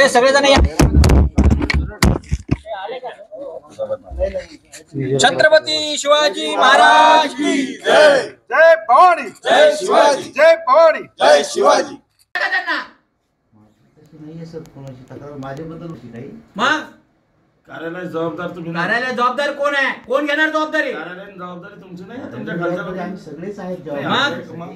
सगळेजण छत्रपती शिवाजी महाराज की जय। जय भवानी, जय शिवाजी, जय भवानी, जय शिवाजी। मग कार्यालय जबाबदार तुम्ही, कार्यालय जबाबदार कोण आहे? कोण घेणार जबाबदारी? कार्यालय जबाबदारी तुमची नाही, तुमच्या खालच्या आम्ही सगळेच आहेत मग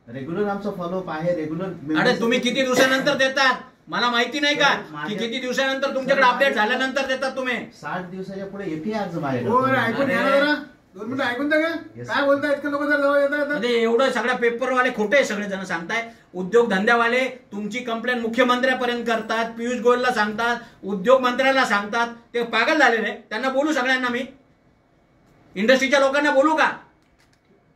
रेग्युलर आमचा फॉलोअप आहे रेग्युलर। अरे तुम्ही किती दिवसानंतर देतात? मला माहिती नाही का की किती दिवसानंतर तुमच्याकडे अपडेट झाल्यानंतर देतात तुम्ही? 60 दिवसाच्या पुढे येते अर्ज माझ्याकडे। हो रे, ऐकून घ्या ना जरा, 2 मिनिटं ऐकून द्या काय बोलताय इतके लोक जर जवळ येतात। म्हणजे एवढं सगळ्या पेपरवाले खोटे सगळे जण सांगताय। उद्योग धंद्यावाले तुमची कंप्लेंट मुख्यमंत्र्यापर्यंत करतात, पियुष गोयलला सांगतात, उद्योग मंत्र्याला सांगतात। ते पागल झालेले। त्यांना बोलू सगळ्यांना मी, इंडस्ट्रीच्या लोकांना बोलू का?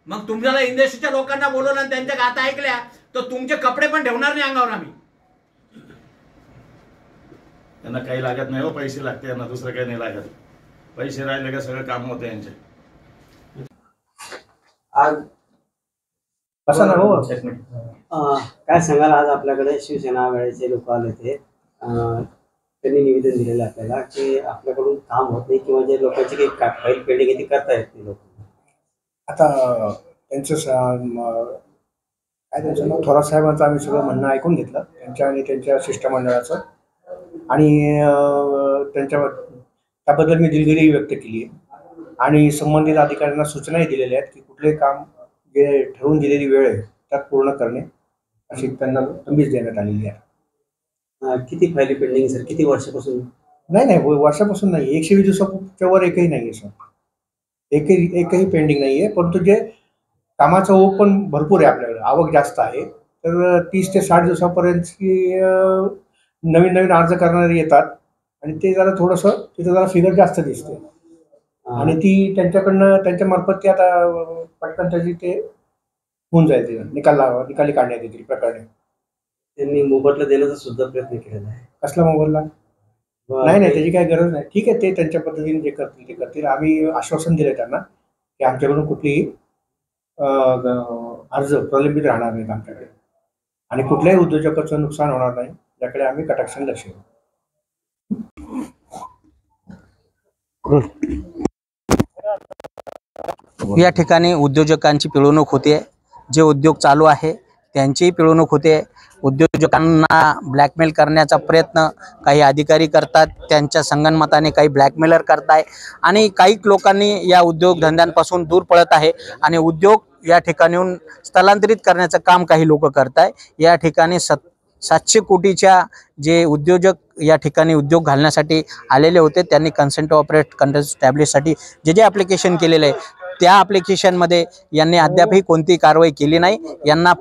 मग तुम्हाला इंडस्ट्रीच्या लोकांना बोलवलं आणि त्यांच्या गाथा ऐकल्या तर तुमचे कपडे पण ठेवणार नाही अंगावर आम्ही। त्यांना काही लागत नाही हो, पैसे लागते यांना, दुसरं काही नाही लागत। पैसे राहिले का सगळं काम होतं यांचे। आज असं ना हो, काय सांगाल? आज आपल्याकडे शिवसेना वेळेचे लोक आले होते, त्यांनी निवेदन दिलेलं आपल्याला की आपल्याकडून काम होत नाही किंवा जे लोकांची काही फाईल पेंडिंग आहे ती करता येत नाही लोक। आता त्यांचं काय त्यांचं नाव, थोरात साहेबांचं आम्ही सगळं म्हणणं ऐकून घेतलं, त्यांच्या आणि त्यांच्या शिष्टमंडळाचं, आणि त्याबद्दल मी दिलगिरी व्यक्त केली आहे आणि संबंधित अधिकाऱ्यांना सूचनाही दिलेल्या आहेत की कुठले काम जे ठरवून दिलेली वेळ आहे त्यात पूर्ण करणे अशी त्यांना तंबीज देण्यात आलेली आहे। किती फायली पेंडिंग सर? किती वर्षापासून? नाही वर्षापासून नाही, 120 दिवसाच्या वर एकही नाही आहे सर, एकही पेंडिंग नाही आहे। परंतु जे कामाचा ओघ पण भरपूर आहे, आपल्याकडे आवक जास्त आहे, तर 30 ते 60 दिवसापर्यंतची नवीन अर्ज करणारे येतात आणि ते जरा थोडंसं तिथं जरा फिगर जास्त दिसते आणि ती त्यांच्या मार्फत ते आता पटकन त्याची ते होऊन जाईल, ते निकाली काढण्यात येतील प्रकरणे। त्यांनी मोबदला देण्याचा सुद्धा प्रयत्न केलेला आहे। कसला मोबदला? नाही त्याची काही गरज नाही, ठीक आहे, ते त्यांच्या पद्धतीने जे करतील ते करतील। आम्ही आश्वासन दिले त्यांना की आमच्याकडून कुठलीही अर्ज प्रलंबित राहणार नाहीत आमच्याकडे आणि कुठल्याही उद्योजकाचं नुकसान होणार नाही याकडे आम्ही कटाक्षाने लक्ष देऊ। या ठिकाणी उद्योजकांची पिळवणूक होते, जे उद्योग चालू आहे त्यांचीही पिळवणूक होते। उद्योजकांना ब्लॅकमेल करण्याचा प्रयत्न काही अधिकारी करतात, त्यांच्या संगनमताने काही ब्लॅकमेलर करताय आणि काही लोकांनी या उद्योगधंद्यांपासून दूर पळत आहे आणि उद्योग या ठिकाणून स्थलांतरित करण्याचं काम काही लोक करताय। या ठिकाणी 700 कोटीच्या जे उद्योजक या ठिकाणी उद्योग घालण्यासाठी आलेले होते, त्यांनी कन्सेंट टू ऑपरेट कंट्रोल स्टॅब्लिशसाठी जे ॲप्लिकेशन केलेलं आहे त्या ॲप्लिकेशनमध्ये यांनी अद्यापही कोणतीही कारवाई केली नाही। यांना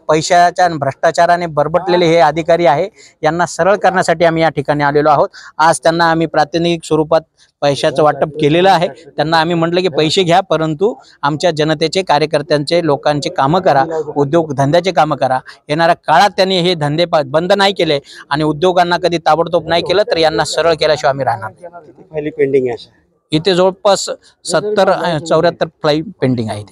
पैशाच्या भ्रष्टाचाराने बरबटलेले हे अधिकारी आहे, यांना सरळ करण्यासाठी आम्ही या ठिकाणी आलेलो आहोत। आज त्यांना आम्ही प्रातिनिधिक स्वरूपात पैशाचं वाटप केलेलं आहे। त्यांना आम्ही म्हटलं की पैसे घ्या, परंतु आमच्या जनतेचे, कार्यकर्त्यांचे, लोकांचे कामं करा, उद्योगधंद्याचे कामं करा। येणाऱ्या काळात त्यांनी हे धंदे बंद नाही केले आणि उद्योगांना कधी ताबडतोब नाही केलं तर यांना सरळ केल्याशिवाय आम्ही राहणार नाही। फायली पेंडिंग आहे इथे जवळपास 70-74 फाईल पेंडिंग आहे।